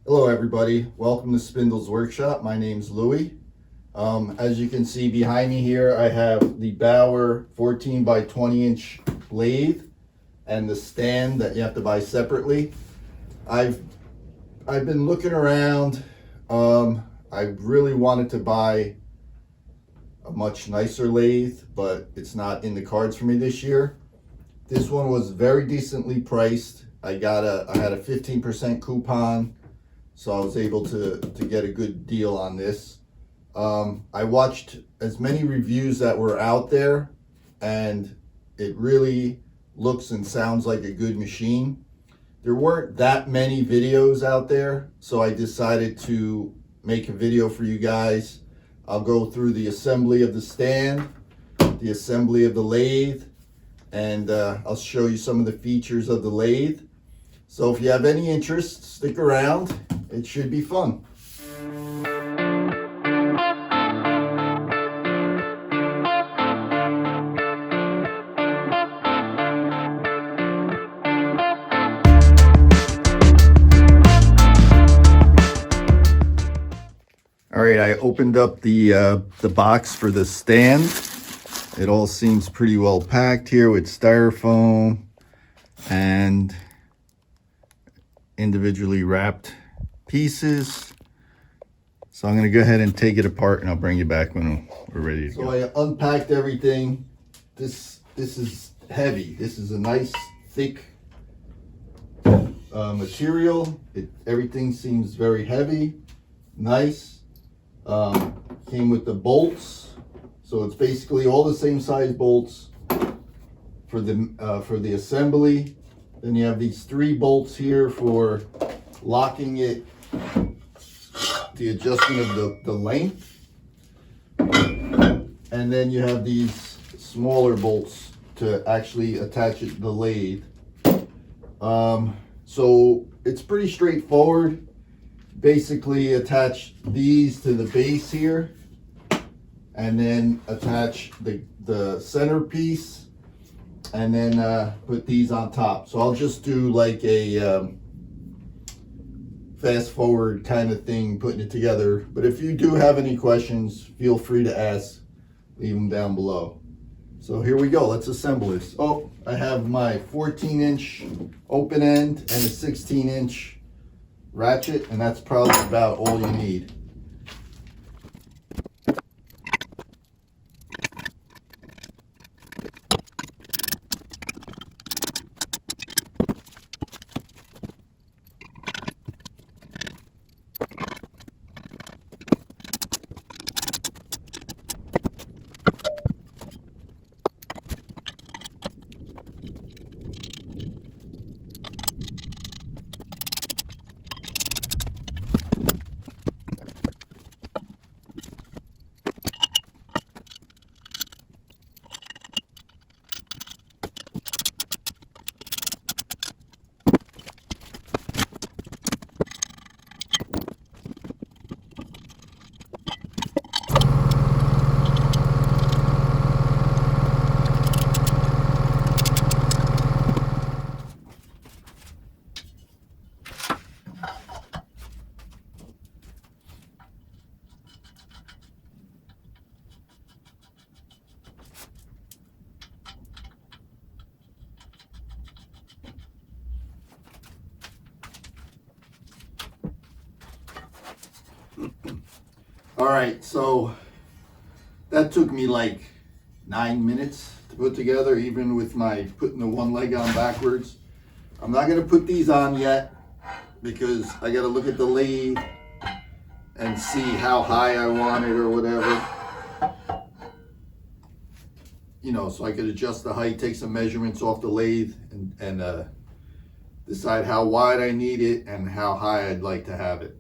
Hello everybody, welcome to Spindles Workshop. My name's Louie. As you can see behind me here, I have the BAUER 14 by 20 inch lathe and the stand that you have to buy separately. I've been looking around. I really wanted to buy a much nicer lathe, but it's not in the cards for me this year. This one was very decently priced. I had a 15% coupon, so I was able to get a good deal on this. I watched as many reviews that were out there, and it really looks and sounds like a good machine. There weren't that many videos out there, so I decided to make a video for you guys. I'll go through the assembly of the stand, the assembly of the lathe, and I'll show you some of the features of the lathe. So if you have any interest, stick around. It should be fun. All right, I opened up the box for the stand. It all seems pretty well packed here with styrofoam and individually wrapped pieces. So I'm going to go ahead and take it apart, and I'll bring you back when we're ready to go. So I unpacked everything. This is heavy. This is a nice thick material. Everything seems very heavy, nice. Came with the bolts, so it's basically all the same size bolts for the assembly. Then you have these 3 bolts here for locking it, the adjustment of the length. And then you have these smaller bolts to actually attach it to the lathe. So it's pretty straightforward. Basically attach these to the base here, and then attach the centerpiece, and then put these on top. So I'll just do like a fast forward kind of thing, putting it together. But if you do have any questions, feel free to ask, leave them down below. So here we go, let's assemble this. Oh, I have my 14-inch open end and a 16-inch ratchet, and that's probably about all you need. All right, so that took me like 9 minutes to put together, even with my putting the one leg on backwards. I'm not gonna put these on yet because I gotta look at the lathe and see how high I want it or whatever. You know, so I could adjust the height, take some measurements off the lathe, and decide how wide I need it and how high I'd like to have it.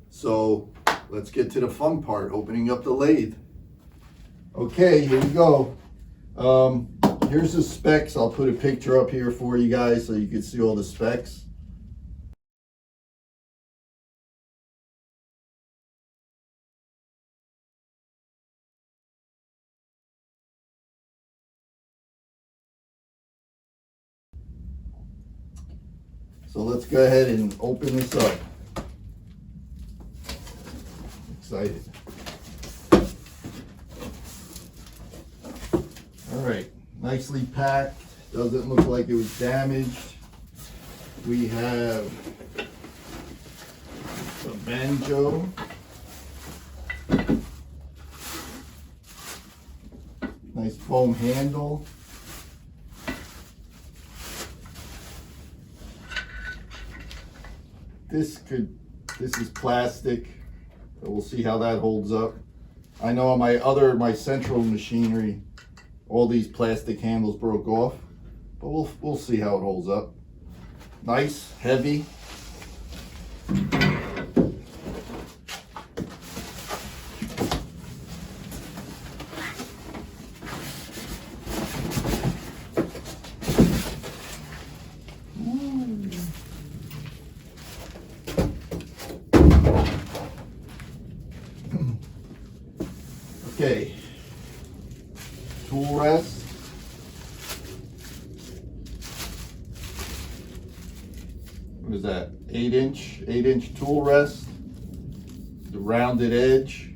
So let's get to the fun part, opening up the lathe. Okay, here we go. Here's the specs. I'll put a picture up here for you guys so you can see all the specs. So let's go ahead and open this up. excited. All right, nicely packed. Doesn't look like it was damaged. We have the banjo. Nice foam handle. This is plastic, so we'll see how that holds up. I know on my central machinery, all these plastic handles broke off, but we'll see how it holds up. Nice, heavy. Okay, tool rest. What is that? 8-inch tool rest. The rounded edge.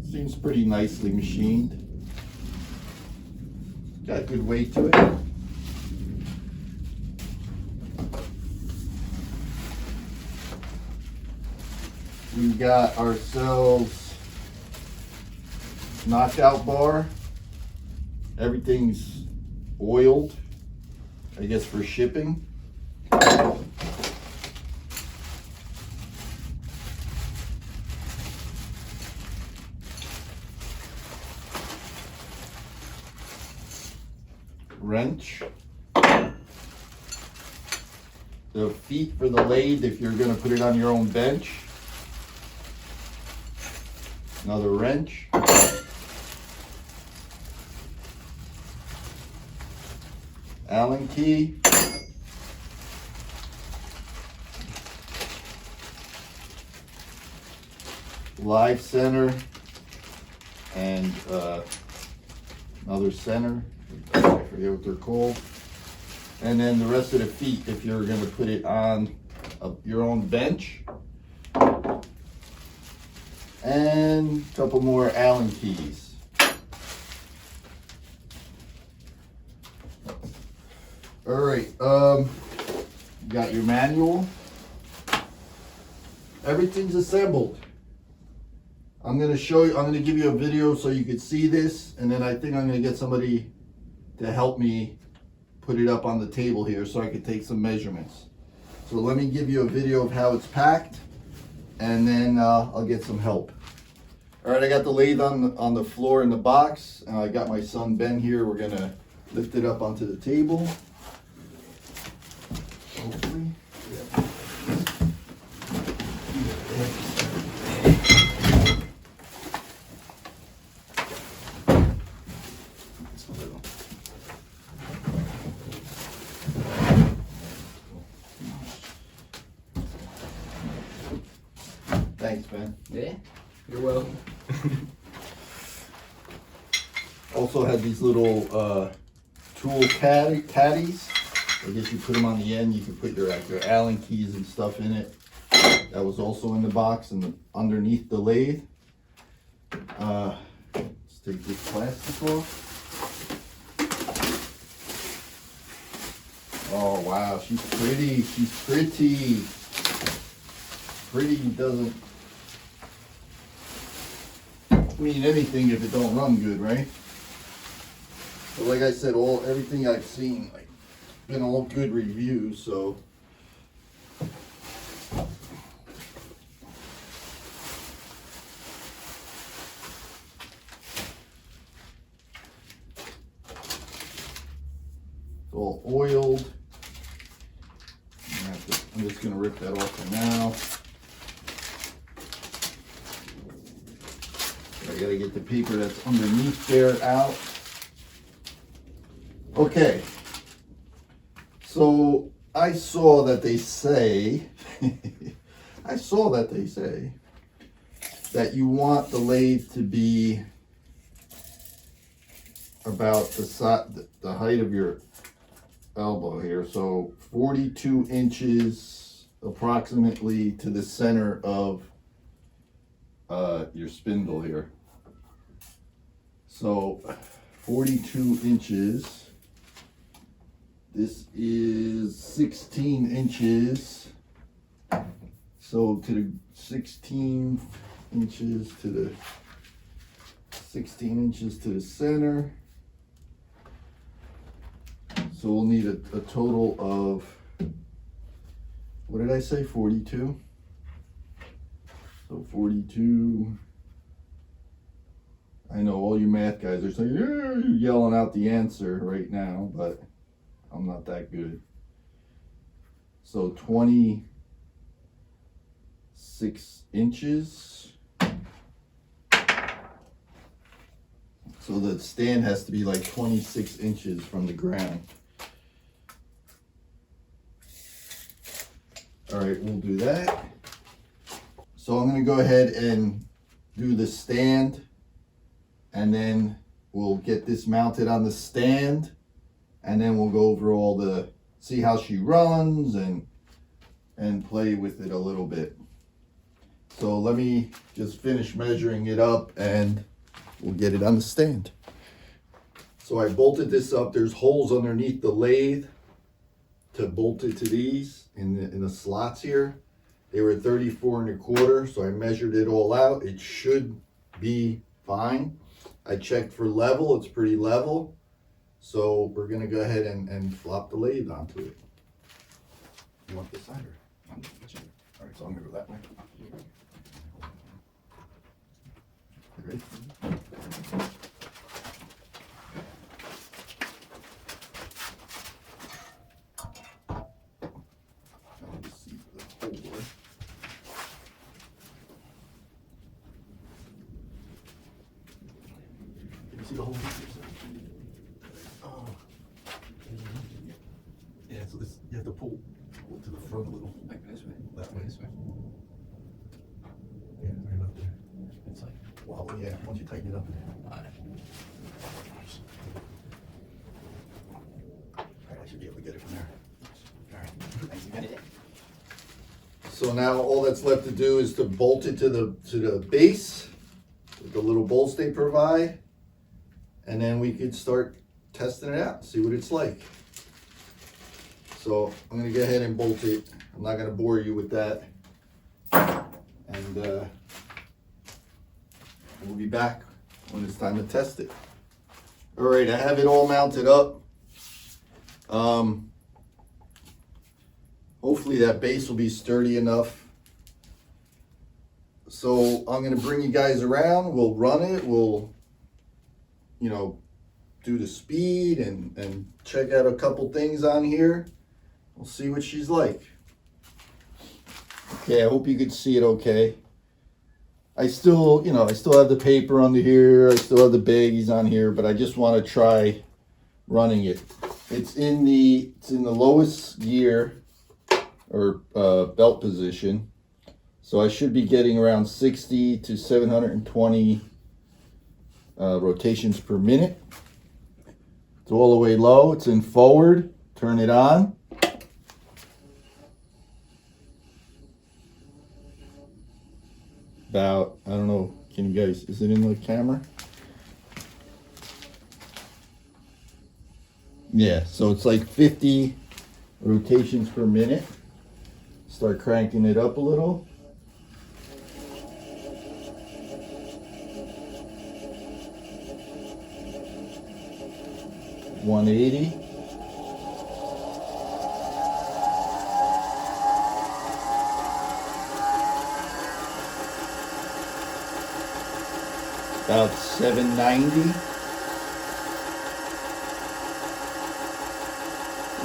Seems pretty nicely machined. Got good weight to it. We got ourselves knockout bar. Everything's oiled, I guess, for shipping. Wrench. The feet for the lathe if you're going to put it on your own bench. Another wrench. Allen key. Live center and another center. I forget what they're called. And then the rest of the feet if you're going to put it on your own bench. And a couple more Allen keys. All right, you got your manual. Everything's assembled. I'm gonna give you a video so you can see this, and then I think I'm gonna get somebody to help me put it up on the table here so I can take some measurements. So let me give you a video of how it's packed, and then I'll get some help. All right, I got the lathe on the floor in the box, and I got my son Ben here. We're gonna lift it up onto the table. Hopefully. Yeah. Thanks, Ben. Yeah, you're welcome. Also had these little tool caddies. I guess you put them on the end. You can put your Allen keys and stuff in it. That was also in the box and underneath the lathe. Let's take this plastic off. Oh wow, she's pretty. She's pretty. Pretty doesn't mean anything if it don't run good, right? But like I said, everything I've seen, like, been all good reviews, so it's all oiled. I'm just gonna rip that off for now. I gotta get the paper that's underneath there out. Okay. So I saw that they say, that you want the lathe to be about the height of your elbow here. So 42 inches approximately to the center of your spindle here. So 42 inches. This is 16 inches. So to the 16 inches to the 16 inches to the center. So we'll need a total of, what did I say, 42? So 42. I know all you math guys are saying, yeah, you're yelling out the answer right now, but I'm not that good. So 26 inches. So the stand has to be like 26 inches from the ground. All right, we'll do that. So I'm going to go ahead and do the stand, and then we'll get this mounted on the stand, and then we'll go over all the, see how she runs and play with it a little bit. So let me just finish measuring it up and we'll get it on the stand. So I bolted this up. There's holes underneath the lathe to bolt it to these in the slots here. They were 34 1/4, so I measured it all out. It should be fine. I checked for level, it's pretty level. So we're gonna go ahead and flop the lathe onto it. You want this side or? All right, so I'm gonna go that way. You ready? See the hole? Oh. Yeah, so this, you have to pull to the front a little. Like this way? That way. This way. Yeah, right up there. It's like, well, yeah, once you tighten it up. Alright. Alright, I should be able to get it from there. Alright. Thanks, you got it. So now all that's left to do is to bolt it to the base with the little bolts they provide. And then we could start testing it out, see what it's like. So I'm gonna go ahead and bolt it. I'm not gonna bore you with that. And we'll be back when it's time to test it. All right, I have it all mounted up. Hopefully that base will be sturdy enough. So I'm gonna bring you guys around. We'll run it. We'll, you know, do the speed and check out a couple things on here. We'll see what she's like. Okay, I hope you could see it okay. I still have the paper under here. I still have the baggies on here, but I just want to try running it. It's in the lowest gear or belt position. So I should be getting around 60 to 720 rotations per minute. It's all the way low. It's in forward. Turn it on. About, I don't know, can you guys, is it in the camera? Yeah, so it's like 50 rotations per minute. Start cranking it up a little. $180. About $790.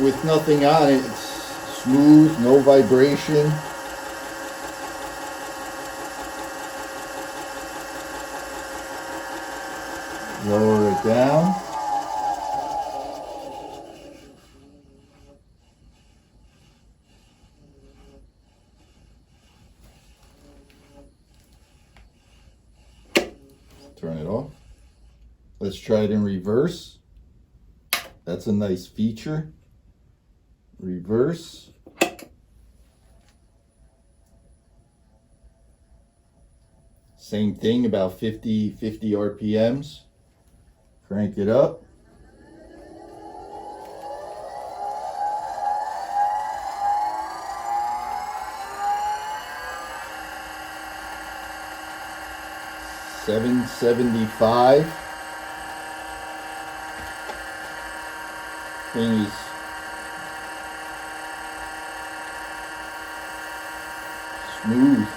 With nothing on it, it's smooth, no vibration. Lower it down. Turn it off. Let's try it in reverse. That's a nice feature. Reverse. Same thing, about 50 RPMs. Crank it up. $775. Thing is smooth.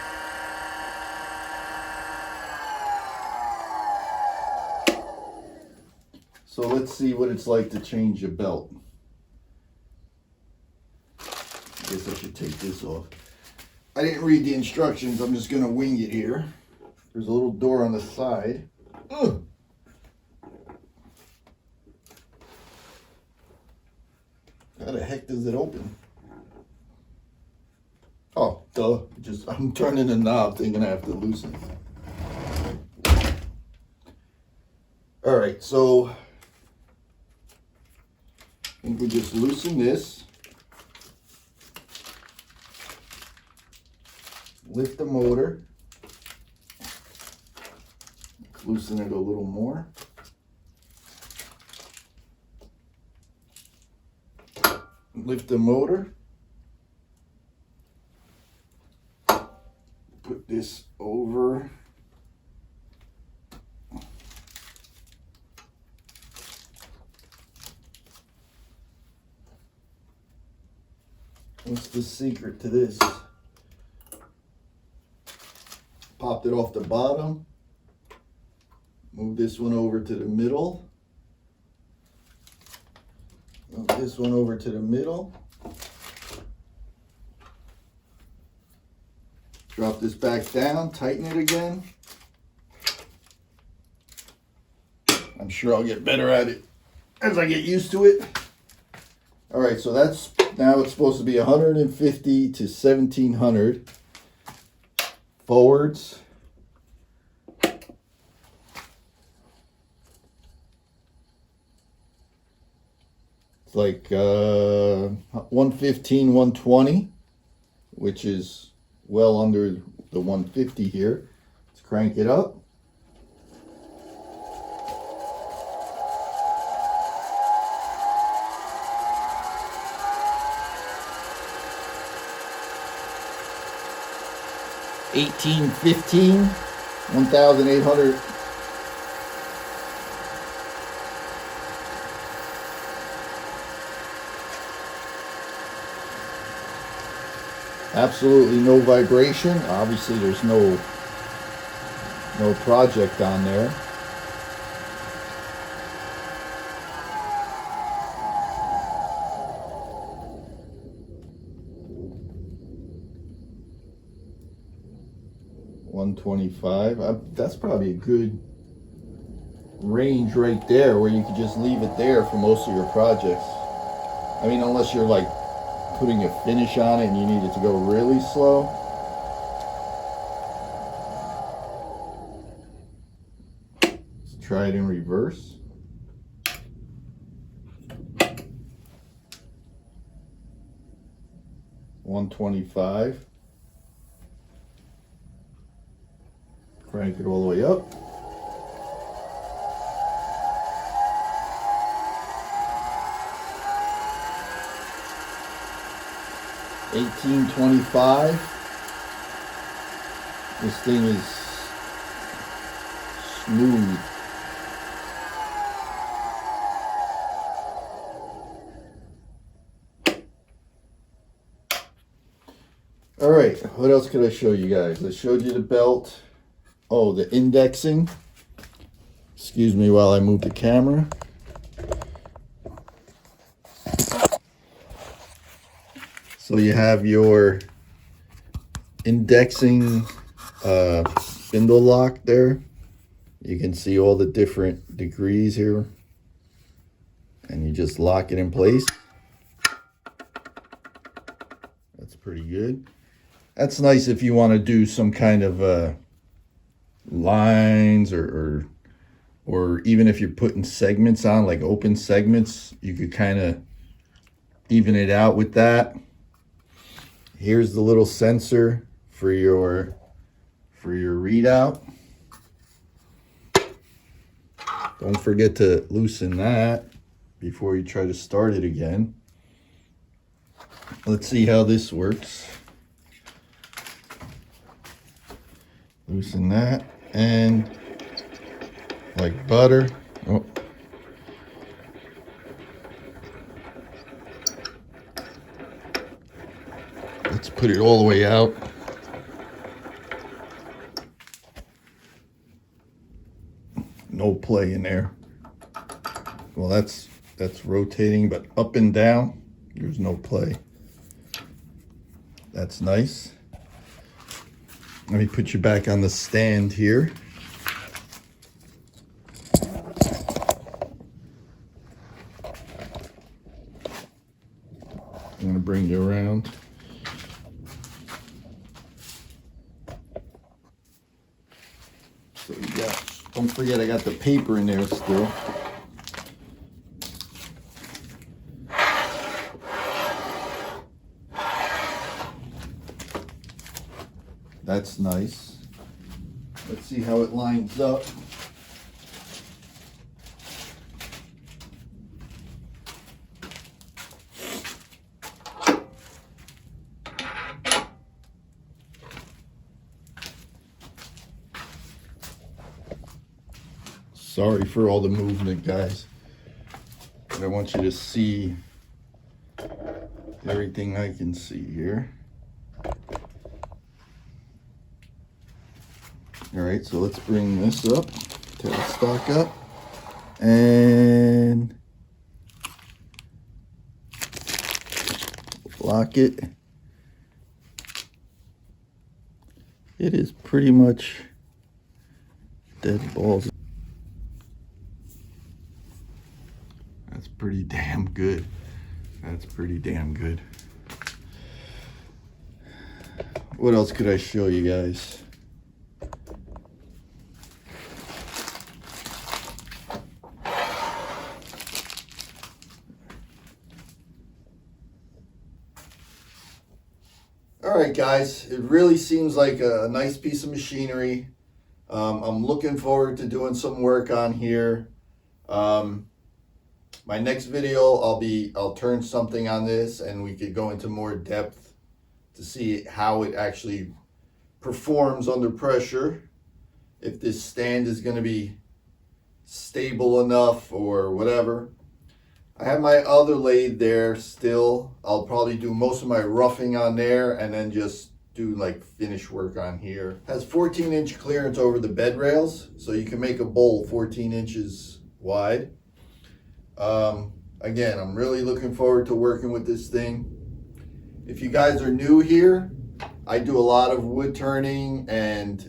So let's see what it's like to change a belt. I guess I should take this off. I didn't read the instructions. I'm just gonna wing it here. There's a little door on the side. Ugh. How the heck does it open? Oh, duh. I'm turning the knob thinking I have to loosen it. All right, so I think we just loosen this. Lift the motor. Loosen it a little more. Lift the motor. Put this over. What's the secret to this? Popped it off the bottom. Move this one over to the middle. Move this one over to the middle. Drop this back down, tighten it again. I'm sure I'll get better at it as I get used to it. All right, so that's, now it's supposed to be 150 to 1700 forwards. It's like 115, 120, which is well under the 150 here. Let's crank it up. $18.15, 1,800. Absolutely no vibration. Obviously there's no project on there. $125. That's probably a good range right there where you could just leave it there for most of your projects. I mean, unless you're like putting a finish on it and you need it to go really slow. Let's try it in reverse. $125. Crank it all the way up. $18.25. This thing is smooth. All right, what else could I show you guys? I showed you the belt. Oh, the indexing. Excuse me while I move the camera. So you have your indexing spindle lock there. You can see all the different degrees here. And you just lock it in place. That's pretty good. That's nice if you want to do some kind of lines or even if you're putting segments on, like open segments, you could kind of even it out with that. Here's the little sensor for your readout. Don't forget to loosen that before you try to start it again. Let's see how this works. Loosen that, and like butter. Oh. Let's put it all the way out. No play in there. Well, that's rotating, but up and down, there's no play. That's nice. Let me put you back on the stand here. I'm gonna bring you around. So you got, don't forget I got the paper in there still. That's nice. Let's see how it lines up. Sorry for all the movement, guys, but I want you to see everything I can see here. All right, so let's bring this up, tailstock up, and lock it. It is pretty much dead balls. That's pretty damn good. That's pretty damn good. What else could I show you guys? All right, guys, it really seems like a nice piece of machinery. I'm looking forward to doing some work on here. My next video, I'll turn something on this and we could go into more depth to see how it actually performs under pressure. If this stand is going to be stable enough or whatever. I have my other lathe there still. I'll probably do most of my roughing on there and then just do like finish work on here. It has 14-inch clearance over the bed rails, so you can make a bowl 14 inches wide. Again, I'm really looking forward to working with this thing. If you guys are new here, I do a lot of wood turning and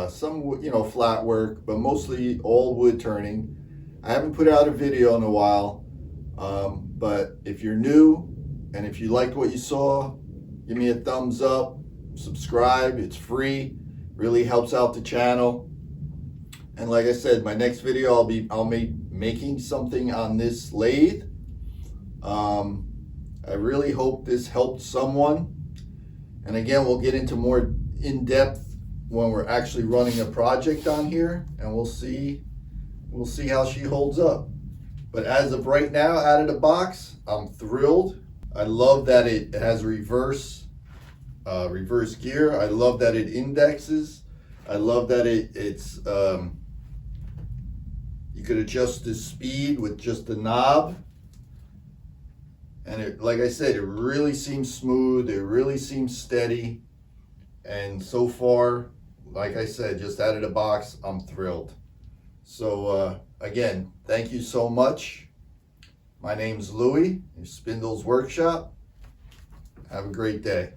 some wood, flat work, but mostly all wood turning. I haven't put out a video in a while. But if you're new and if you liked what you saw, give me a thumbs up, subscribe, it's free, really helps out the channel. And like I said, my next video I'll be making something on this lathe. I really hope this helped someone. And again, we'll get into more in-depth when we're actually running a project on here, and we'll see how she holds up. But as of right now, out of the box, I'm thrilled. I love that it has reverse gear. I love that it indexes. I love that it's you could adjust the speed with just the knob. And it, like I said, it really seems smooth. It really seems steady. And so far, like I said, just out of the box, I'm thrilled. So again, thank you so much. My name's Louie, Spindles Workshop. Have a great day.